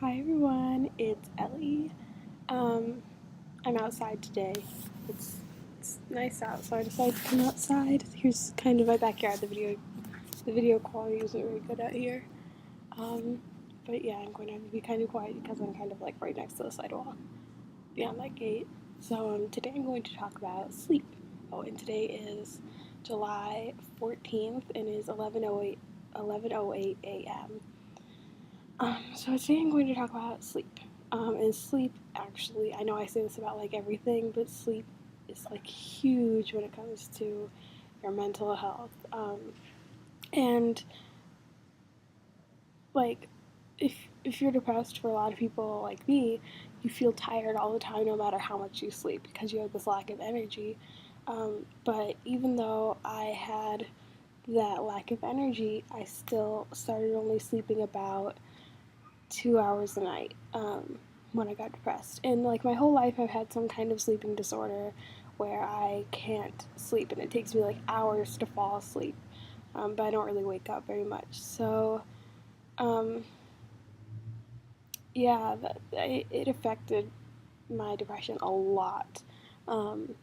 Hi everyone, it's Ellie. Um, I'm outside today. It's nice out, so I decided to come outside. Here's kind of my backyard. The video quality isn't very good out here. Um, but yeah, I'm going to have to be kind of quiet because I'm kind of like right next to the sidewalk beyond that gate. So today I'm going to talk about sleep. Oh, and today is July 14th and it is 11:08 a.m. So today I'm going to talk about sleep. And sleep, actually, I know I say this about like everything, but sleep is like huge when it comes to your mental health. And like, if you're depressed, for a lot of people like me, you feel tired all the time, no matter how much you sleep, because you have this lack of energy. But even though I had that lack of energy, I still started only sleeping about 2 hours a night when I got depressed. And like my whole life, I've had some kind of sleeping disorder where I can't sleep, and it takes me like hours to fall asleep, but I don't really wake up very much. So, um, yeah, it affected my depression a lot. Um,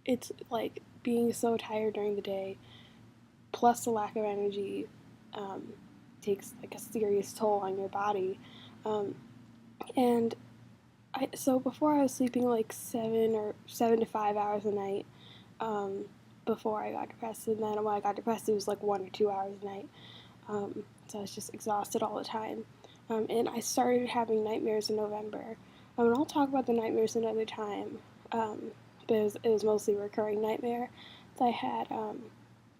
it's like being so tired during the day, plus the lack of energy, um, takes like a serious toll on your body. Um, and so before I was sleeping like 7 to 5 hours a night, um, before I got depressed, and then when I got depressed, it was like 1 or 2 hours a night. So I was just exhausted all the time, and I started having nightmares in November. And I'll talk about the nightmares another time, but it was mostly a recurring nightmare that I had,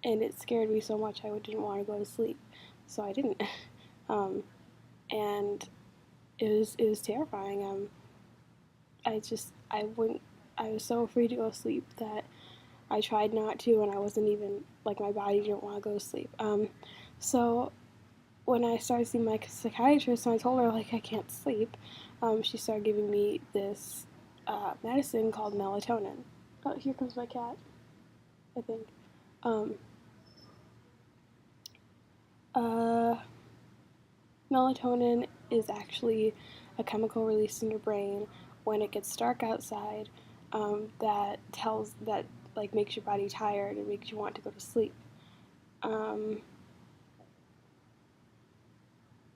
and it scared me so much I didn't want to go to sleep, so I didn't. um, and it was terrifying. I wouldn't. I was so afraid to go to sleep that I tried not to, and I wasn't even like my body didn't want to go to sleep. So when I started seeing my psychiatrist, and I told her like I can't sleep, she started giving me this medicine called melatonin. Oh, here comes my cat. I think. Um, uh, Melatonin is actually a chemical released in your brain when it gets dark outside, that like makes your body tired and makes you want to go to sleep. Um,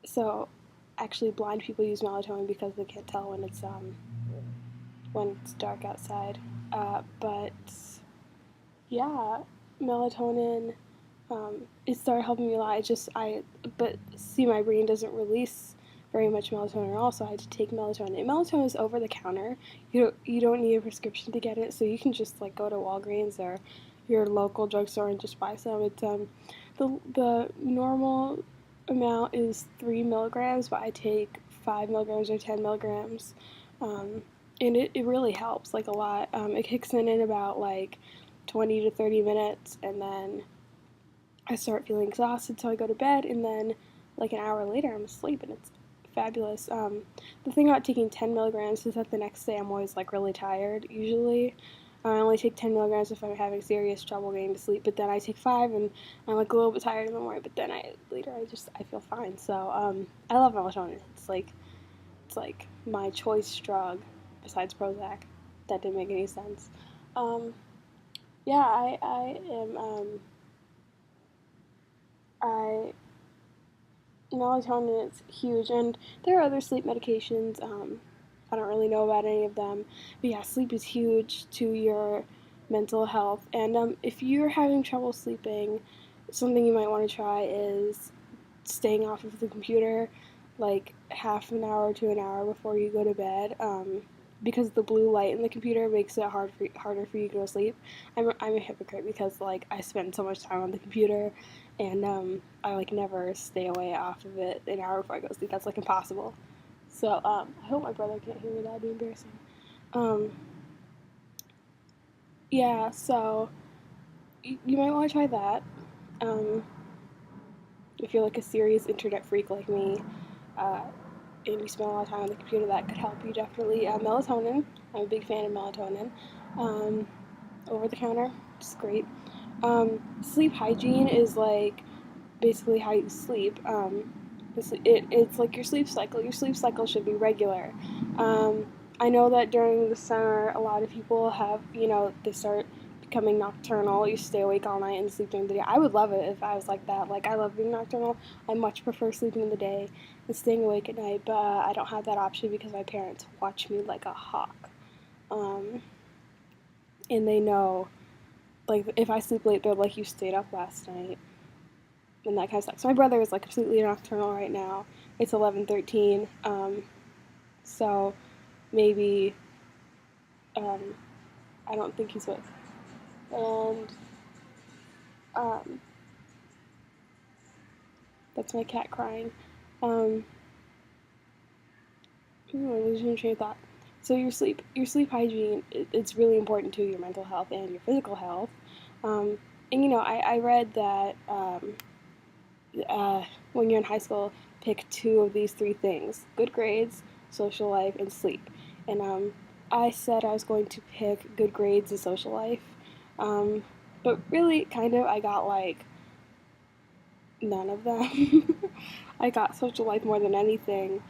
so actually, blind people use melatonin because they can't tell when it's dark outside. But yeah, melatonin, it started helping me a lot. But see, my brain doesn't release very much melatonin at all, so I had to take melatonin. And melatonin is over the counter. You don't need a prescription to get it, so you can just like go to Walgreens or your local drugstore and just buy some. It's the normal amount is 3 milligrams, but I take 5 milligrams or 10 milligrams. Um, and it really helps like a lot. It kicks in about like 20 to 30 minutes, and then I start feeling exhausted, so I go to bed, and then like an hour later, I'm asleep, and it's fabulous. The thing about taking 10 milligrams is that the next day I'm always like really tired, usually. I only take 10 milligrams if I'm having serious trouble getting to sleep, but then I take 5 and I'm like a little bit tired in the morning, but then I feel fine. So I love melatonin. It's like my choice drug besides Prozac. That didn't make any sense. Um, yeah, I am I melatonin is huge, and there are other sleep medications. I don't really know about any of them, but yeah, sleep is huge to your mental health. And if you're having trouble sleeping, something you might want to try is staying off of the computer like half an hour to an hour before you go to bed. Because the blue light in the computer makes it harder for you to go to sleep. I'm a hypocrite because like I spend so much time on the computer, and I like never stay away off of it an hour before I go to sleep. That's like impossible. So I hope my brother can't hear me. That'd be embarrassing. Um, yeah. So you might want to try that. Um, if you're like a serious internet freak like me, uh, and you spend a lot of time on the computer, that could help you definitely. Melatonin. I'm a big fan of melatonin. Um, Over the counter, it's great. Sleep hygiene is like basically how you sleep. It's like your sleep cycle. Your sleep cycle should be regular. I know that during the summer, a lot of people have, they start becoming nocturnal. You stay awake all night and sleep during the day. I would love it if I was like that. Like, I love being nocturnal. I much prefer sleeping in the day and staying awake at night, but I don't have that option because my parents watch me like a hawk. Um, and they know, like, if I sleep late, they're like, you stayed up last night, and that kind of stuff. So my brother is, like, completely nocturnal right now. It's 11:13, so maybe, um, I don't think he's with. And um, that's my cat crying. Um, I'm losing my train of thought. So your sleep hygiene, it's really important to your mental health and your physical health. Um, and I read that when you're in high school, pick two of these three things: good grades, social life, and sleep. And I said I was going to pick good grades and social life. Um, but really, kind of, I got like none of them. I got social life more than anything,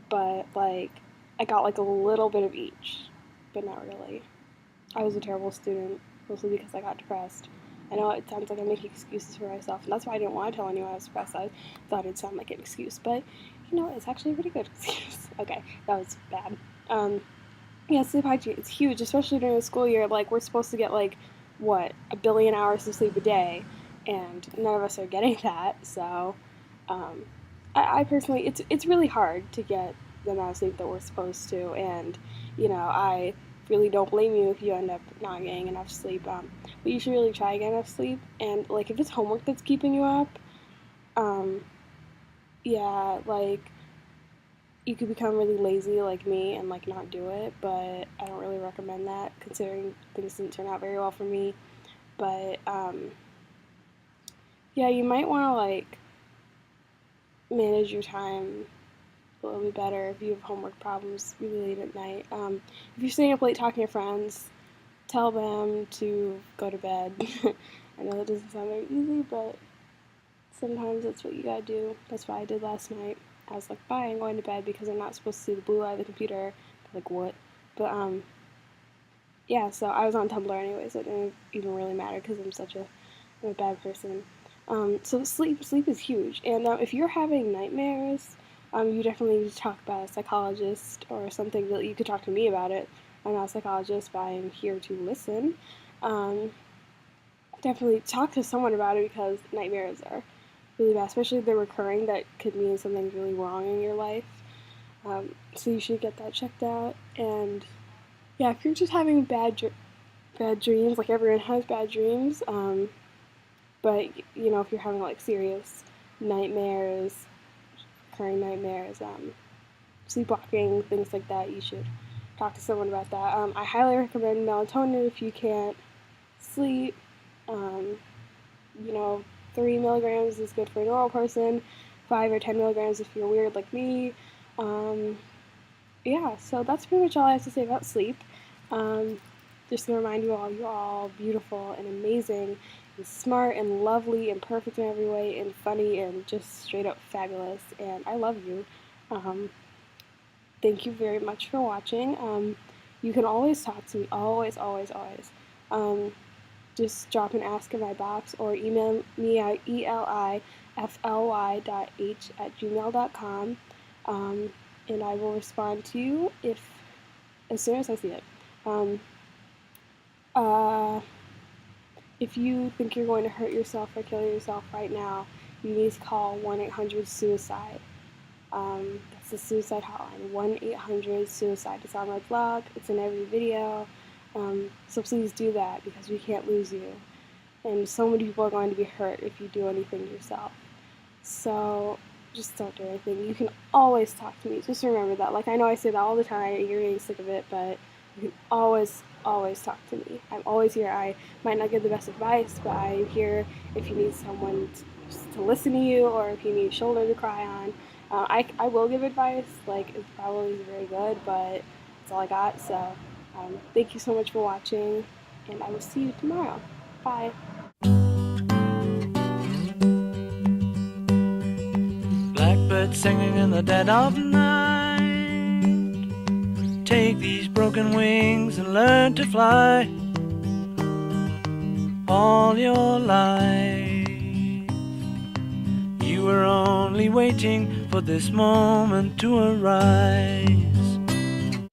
but like I got like a little bit of each, but not really. I was a terrible student, mostly because I got depressed. I know it sounds like I'm making excuses for myself, and that's why I didn't want to tell anyone I was depressed. I thought it'd sound like an excuse, but it's actually a pretty good excuse. Okay, that was bad. Um, yeah, sleep hygiene, it's huge, especially during the school year. Like, we're supposed to get, like, what, a billion hours of sleep a day, and none of us are getting that. So, um, I personally, it's really hard to get the amount of sleep that we're supposed to, and I really don't blame you if you end up not getting enough sleep. But you should really try to get enough sleep, and like if it's homework that's keeping you up, um, yeah, like you could become really lazy like me and like not do it, but I don't really recommend that considering things didn't turn out very well for me. But yeah, you might want to like manage your time a little bit better if you have homework problems really late at night. If you're staying up late talking to friends, tell them to go to bed. I know that doesn't sound very easy, but sometimes that's what you gotta do. That's what I did last night. I was like, bye, I'm going to bed because I'm not supposed to see the blue light of the computer. Like, what? But, yeah, so I was on Tumblr anyway, so it didn't even really matter because I'm a bad person. So sleep is huge. And if you're having nightmares, you definitely need to talk about a psychologist or something that you could talk to me about it. I'm not a psychologist, but I'm here to listen. Um, Definitely talk to someone about it because nightmares are really bad, especially if they're recurring. That could mean something's really wrong in your life. So you should get that checked out. And yeah, if you're just having bad dreams, like everyone has bad dreams, but if you're having like serious nightmares, recurring nightmares, sleepwalking, things like that, you should talk to someone about that. I highly recommend melatonin if you can't sleep. Um, you know, 3 milligrams is good for a normal person, 5 or 10 milligrams if you're weird like me. Um, yeah, so that's pretty much all I have to say about sleep. Um, just to remind you all, you're all beautiful and amazing and smart and lovely and perfect in every way and funny and just straight up fabulous. And I love you. Um, thank you very much for watching. You can always talk to me, always, always, always. Just drop an ask in my box or email me at elifly.h@gmail.com, and I will respond to you as soon as I see it. Um, uh, if you think you're going to hurt yourself or kill yourself right now, you need to call 1-800-SUICIDE. That's the suicide hotline, 1-800-SUICIDE. It's on my blog, it's in every video. So please do that because we can't lose you. And so many people are going to be hurt if you do anything yourself. So just don't do anything. You can always talk to me. Just remember that. Like, I know I say that all the time and you're getting sick of it, but you can always, always talk to me. I'm always here. I might not give the best advice, but I'm here if you need someone to listen to you or if you need a shoulder to cry on. I will give advice. Like, it probably isn't very good, but that's all I got. So thank you so much for watching, and I will see you tomorrow. Bye. Blackbird birds singing in the dead of night. Take these broken wings and learn to fly. All your life you were only waiting for this moment to arise.